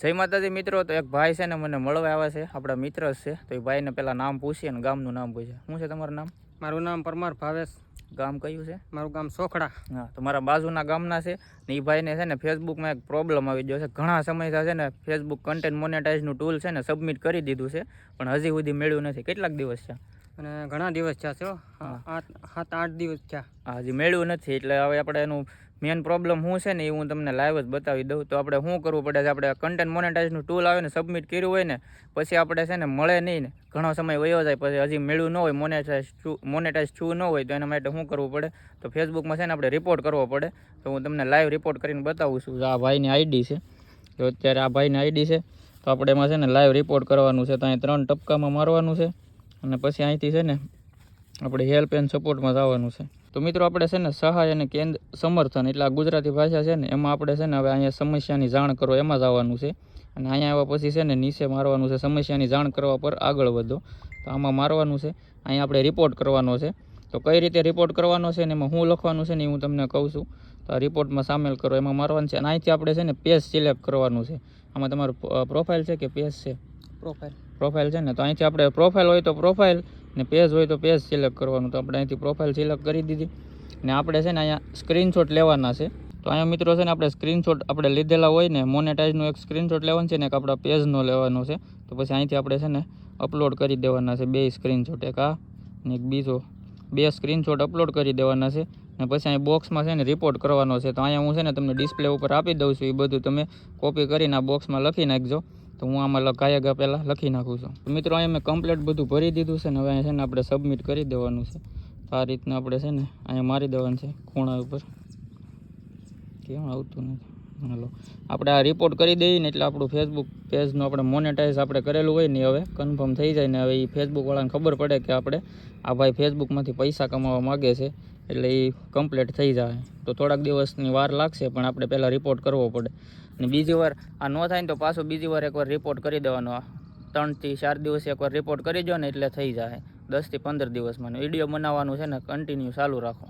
જય માતાજી મિત્રો। તો એક ભાઈ છે ને મને મળવા આવ્યા છે, આપણા મિત્ર જ છે। તો એ ભાઈને પહેલાં નામ પૂછીએ ને ગામનું નામ પૂછે। શું છે તમારું નામ? મારું નામ પરમાર ભાવેશ। ગામ કયું છે? મારું ગામ સોખડા। હા, તો મારા બાજુના ગામના છે ને એ ભાઈને છે ને ફેસબુકમાં એક પ્રોબ્લેમ આવી ગયો છે। ઘણા સમયથી છે ને ફેસબુક કન્ટેન્ટ મોનેટાઇઝનું ટૂલ છે ને સબમિટ કરી દીધું છે, પણ હજી સુધી મળ્યું નથી। કેટલાક દિવસ છે? અને ઘણા દિવસ થયા છે, 7-8 દિવસ થયા। હા, હજી મળ્યું નથી। એટલે હવે આપણે એનું મેન પ્રોબ્લેમ શું છે ને એ હું તમને લાઈવ જ બતાવી દઉં। તો આપણે શું કરવું પડે છે, આપણે કન્ટેન્ટ મોનેટાઇઝનું ટૂલ આવે ને સબમિટ કર્યું હોય ને પછી આપણે છે ને મળે નહીં ને ઘણો સમય વયો જાય, પછી હજી મળ્યું ન હોય, મોનેટાઇઝ થયું ન હોય, તો એના માટે શું કરવું પડે? તો ફેસબુકમાં છે ને આપણે રિપોર્ટ કરવો પડે। તો હું તમને લાઈવ રિપોર્ટ કરીને બતાવું છું। આ ભાઈની આઈડી છે, તો અત્યારે આ ભાઈની આઈડી છે, તો આપણે એમાં છે ને લાઈવ રિપોર્ટ કરવાનું છે। તો અહીં 3 ટપકામાં મારવાનું છે અને પછી અહીંથી છે ને આપણે હેલ્પ એન્ડ સપોર્ટમાં જવાનું છે। તો મિત્રો આપણે છે ને સહાય અને કેન્દ્ર સમર્થન એટલે આ ગુજરાતી ભાષા છે ને એમાં આપણે છે ને હવે અહીંયા સમસ્યાની જાણ કરો એમાં જવાનું છે, અને અહીંયા આવ્યા પછી છે ને નીચે મારવાનું છે સમસ્યાની જાણ કરવા પર આગળ વધો। તો આમાં મારવાનું છે, અહીંયા આપણે રિપોર્ટ કરવાનો છે। તો કઈ રીતે રિપોર્ટ કરવાનો છે ને એમાં શું લખવાનું છે ને હું તમને કહું છું। તો આ રિપોર્ટમાં સામેલ કરો એમાં મારવાનું છે, અને અહીંથી આપણે છે ને પેજ સિલેક્ટ કરવાનું છે। આમાં તમારું પ્રોફાઇલ છે કે પેજ છે? પ્રોફાઇલ છે ને, તો અહીંથી આપણે પ્રોફાઇલ હોય તો પ્રોફાઇલ ને પેજ હોય તો પેજ સિલેક્ટ કરવાનું। તો આપણે અહીંથી પ્રોફાઇલ સિલેક્ટ કરી દીધી ને આપણે છે ને અહીંયા સ્ક્રીનશોટ લેવાના છે। તો અહીંયા મિત્રો છે ને આપણે સ્ક્રીનશોટ આપણે લીધેલા હોય ને મોનેટાઇઝનું એક સ્ક્રીનશોટ લેવાનું છે ને એક આપણા પેજનો લેવાનો છે। તો પછી અહીંથી આપણે છે ને અપલોડ કરી દેવાના છે 2 સ્ક્રીનશોટ, એક આ ને એક બીજો, 2 સ્ક્રીનશોટ અપલોડ કરી દેવાના છે। ને પછી અહીં બોક્સમાં છે ને રિપોર્ટ કરવાનો છે। તો અહીંયા હું છે ને તમને ડિસ્પ્લે ઉપર આપી દઉં છું, એ બધું તમે કોપી કરીને આ બોક્સમાં લખી નાખજો। તો હું આમાં ગાયા પહેલાં લખી નાખું છું। તો મિત્રો અહીંયા મેં કમ્પ્લીટ બધું ભરી દીધું છે ને હવે અહીંયા છે ને આપણે સબમિટ કરી દેવાનું છે। તો આ રીતના આપણે છે ને અહીંયા મારી દેવાનું છે ખૂણા ઉપર, કેમ આવતું નથી, હાલો આપણે આ રિપોર્ટ કરી દઈએ ને એટલે આપણું ફેસબુક પેજનું આપણે મોનેટાઇઝ આપણે કરેલું હોય ને હવે કન્ફર્મ થઈ જાય ને હવે એ ફેસબુકવાળાને ખબર પડે કે આપણે આ ભાઈ ફેસબુકમાંથી પૈસા કમાવા માગે છે, એટલે એ કમ્પ્લીટ થઈ જાય। તો થોડાક દિવસની વાર લાગશે, પણ આપણે પહેલાં રિપોર્ટ કરવો પડે। અને બીજી વાર આ ન થાય ને તો પાછો બીજી વાર એકવાર રિપોર્ટ કરી દેવાનો। 3 થી 4 દિવસે એકવાર રિપોર્ટ કરી દો ને એટલે થઈ જાય 10 થી 15 દિવસમાં। વિડીયો બનાવવાનું છે ને કન્ટિન્યુ ચાલુ રાખો।